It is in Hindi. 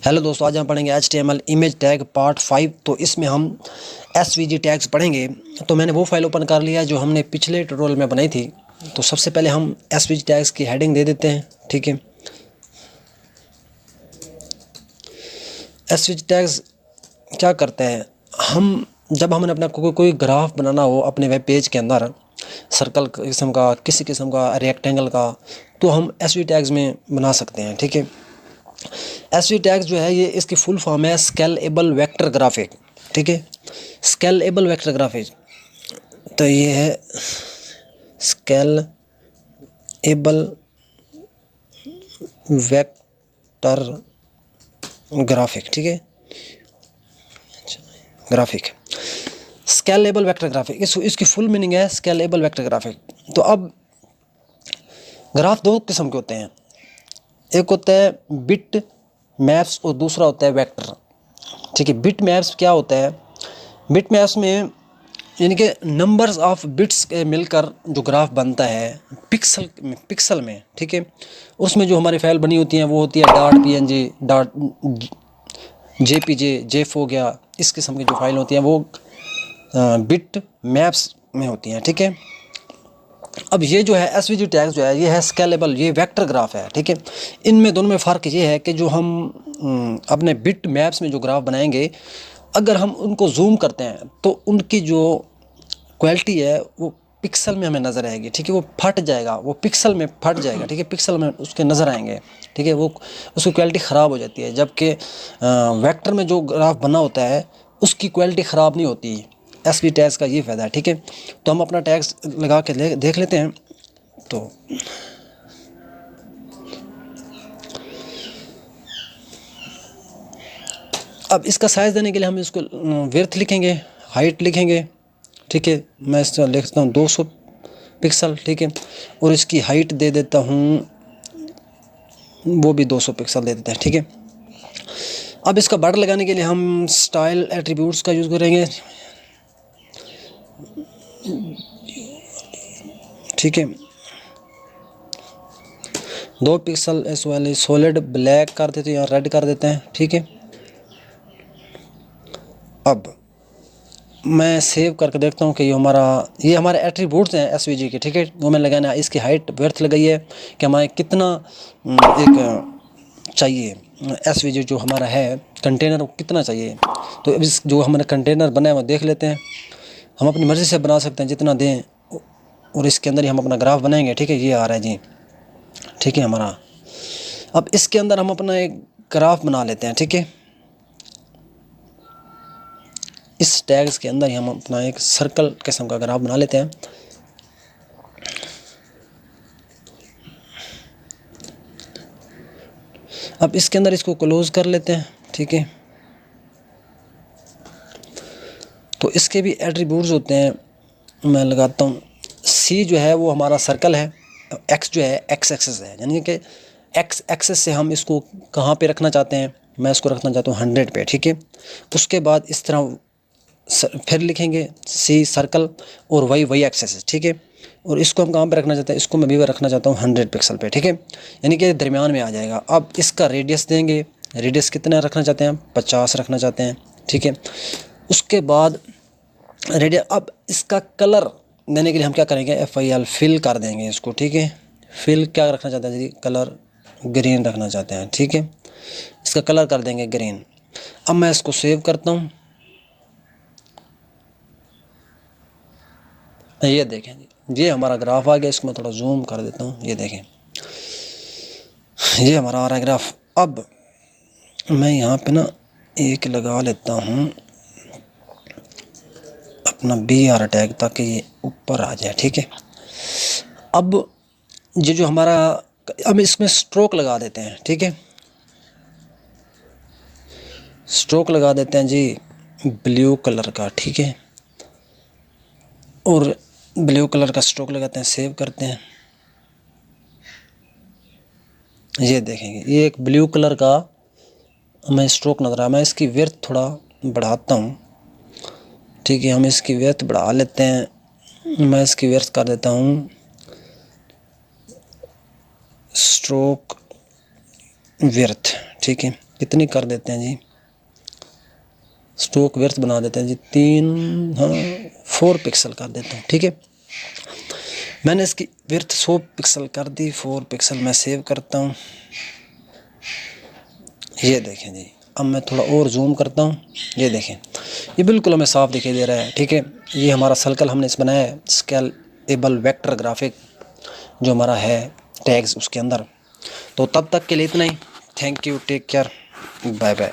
हेलो दोस्तों, आज हम पढ़ेंगे HTML इमेज टैग पार्ट 5। तो इसमें हम SVG टैग्स पढ़ेंगे। तो मैंने वो फाइल ओपन कर लिया जो हमने पिछले ट्यूटोरियल में बनाई थी। तो सबसे पहले हम SVG टैग्स की हेडिंग दे देते हैं। ठीक है, SVG टैग्स क्या करते हैं, हम जब हमने अपना कोई ग्राफ बनाना हो अपने वेब पेज के अंदर, सर्कल किस्म का, किसी किस्म का, रेक्टेंगल का, तो हम SVG टैग्स में बना सकते हैं। ठीक है, SVG टैग्स जो है ये इसकी फुल फॉर्म है स्केलेबल वेक्टर ग्राफिक। ठीक है, स्केलेबल वेक्टर ग्राफिक, तो ये है स्केलेबल वेक्टर ग्राफिक। ठीक है, ग्राफिक स्केलेबल वेक्टर ग्राफिक, इसकी फुल मीनिंग है स्केलेबल वेक्टर ग्राफिक। तो अब ग्राफ दो किस्म के होते हैं, एक होता है बिट मैप्स और दूसरा होता है वेक्टर। ठीक है, बिट मैप्स क्या होता है, बिट मैप्स में यानी कि नंबर्स ऑफ बिट्स के मिलकर जो ग्राफ बनता है पिक्सल में। ठीक है, उसमें जो हमारी फाइल बनी होती हैं वो होती है .png, .jpg, जेफ हो गया, इस किस्म की जो फाइल होती हैं वो बिट मैप्स में होती हैं। ठीक है, अब ये जो है SVG टैग्स जो है ये है स्केलेबल, ये वेक्टर ग्राफ है। ठीक है, इनमें दोनों में फ़र्क ये है कि जो हम अपने बिट मैप्स में जो ग्राफ बनाएंगे, अगर हम उनको जूम करते हैं तो उनकी जो क्वालिटी है वो पिक्सल में हमें नज़र आएगी। ठीक है, वो फट जाएगा, वो पिक्सल में फट जाएगा। ठीक है, पिक्सल में उसके नज़र आएंगे। ठीक है, वो उसकी क्वालिटी ख़राब हो जाती है, जबकि वेक्टर में जो ग्राफ बना होता है उसकी क्वालिटी ख़राब नहीं होती। SVG टैग्स का ये फ़ायदा है। ठीक है, तो हम अपना टैग्स लगा के देख लेते हैं। तो अब इसका साइज़ देने के लिए हम इसको विड्थ लिखेंगे, हाइट लिखेंगे। ठीक है, मैं इसका लिखता हूँ 200 पिक्सल। ठीक है, और इसकी हाइट दे देता हूँ, वो भी 200 पिक्सल दे देते हैं। ठीक है, अब इसका बॉर्डर लगाने के लिए हम स्टाइल एट्रीब्यूट्स का यूज़ करेंगे। ठीक है, 2 पिक्सल इस वाले सॉलिड ब्लैक कर देते हैं या रेड कर देते हैं। ठीक है, अब मैं सेव करके देखता हूँ कि ये हमारे एट्रीब्यूट्स हैं SVG के। ठीक है, वो मैं लगाना है, इसकी हाइट वर्थ लगाई है कि हमारे कितना एक चाहिए SVG जो हमारा है कंटेनर, वो कितना चाहिए। तो इस जो हमारा कंटेनर बना है वो देख लेते हैं। हम अपनी मर्ज़ी से बना सकते हैं जितना दें, और इसके अंदर ही हम अपना ग्राफ बनाएंगे। ठीक है, ये आ रहा है जी। ठीक है हमारा, अब इसके अंदर हम अपना एक ग्राफ बना लेते हैं। ठीक है, इस टैग्स के अंदर ही हम अपना एक सर्कल किस्म का ग्राफ बना लेते हैं। अब इसके अंदर इसको क्लोज कर लेते हैं। ठीक है, तो इसके भी एट्रीब्यूट्स होते हैं, मैं लगाता हूँ। C जो है वो हमारा सर्कल है, X जो है एक्स एक्सेस है, यानी कि X एक्सेस से हम इसको कहाँ पे रखना चाहते हैं, मैं इसको रखना चाहता हूँ 100 पे। ठीक है, उसके बाद इस तरह फिर लिखेंगे C सर्कल और Y एक्सेस है। ठीक है, और इसको हम कहाँ पे रखना चाहते हैं, इसको मैं भी रखना चाहता हूँ 100 पिक्सल पे। ठीक है, यानी कि दरमियान में आ जाएगा। अब इसका रेडियस देंगे, रेडियस कितना रखना चाहते हैं, 50 रखना चाहते हैं। ठीक है, उसके बाद रेडियस, अब इसका कलर देने के लिए हम क्या करेंगे, FIL फिल कर देंगे इसको। ठीक है, फिल क्या रखना चाहते हैं जी, कलर ग्रीन रखना चाहते हैं। ठीक है, इसका कलर कर देंगे ग्रीन। अब मैं इसको सेव करता हूँ। ये देखें जी, ये हमारा ग्राफ आ गया। इसको मैं थोड़ा जूम कर देता हूँ, ये देखें ये हमारा आ रहा है ग्राफ। अब मैं यहाँ पे ना एक लगा लेता हूँ अपना BR टैग, ताकि ये ऊपर आ जाए। ठीक है, अब ये जो हमारा, अब इसमें स्ट्रोक लगा देते हैं। ठीक है, स्ट्रोक लगा देते हैं जी ब्लू कलर का। ठीक है, और ब्लू कलर का स्ट्रोक लगाते हैं, सेव करते हैं। ये देखेंगे, ये एक ब्लू कलर का हमें स्ट्रोक नज़र आ रहा है। मैं इसकी विड्थ थोड़ा बढ़ाता हूँ। ठीक है, हम इसकी विड्थ बढ़ा लेते हैं। मैं इसकी विड्थ कर देता हूँ स्ट्रोक विड्थ। ठीक है, कितनी कर देते हैं जी, स्ट्रोक विड्थ बना देते हैं जी 4 पिक्सल कर देते हैं। ठीक है, मैंने इसकी विड्थ 100 पिक्सल कर दी, 4 पिक्सल मैं सेव करता हूँ। ये देखें जी, अब मैं थोड़ा और जूम करता हूँ, ये देखें ये बिल्कुल हमें साफ दिखाई दे रहा है। ठीक है, ये हमारा सर्कल हमने इस बनाया है स्केलेबल वेक्टर ग्राफिक जो हमारा है टैग्स उसके अंदर। तो तब तक के लिए इतना ही। Thank you, take care, bye bye.